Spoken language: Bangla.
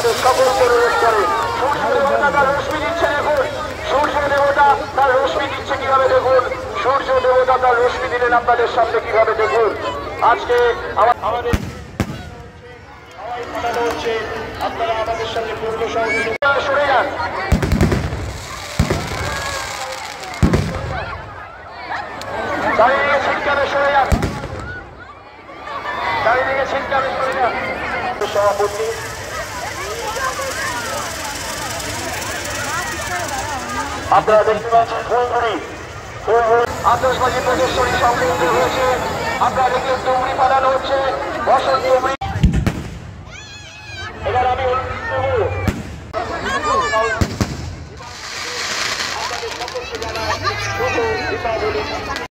আপনাদের সকলকে অনুরোধ করে সূর্য দেবতা তার রশ্মি দিচ্ছে দেখুন, সূর্য দেবতা তার রশ্মি দিচ্ছে কিভাবে দেখুন, সূর্য দেবতা তার রশ্মি দিলেন আপনাদের সামনে কিভাবে দেখুন। আজকে আমাদের হচ্ছে আপনারা আমাদের সাথে পূর্ণ সহযোগিতা সরে যান। চারিদিকে ছিটকাবে সরে যান, চারিদিকে ছিটকাবে সরে যান। সভাপতি আপনারা দেখতে পাচ্ছেন ফুলগুড়ি আতশবাজি প্রদর্শনী সংগঠিত হয়েছে। আপনারা দেখলেন ডুবুরি বানানো হচ্ছে, বসন্ত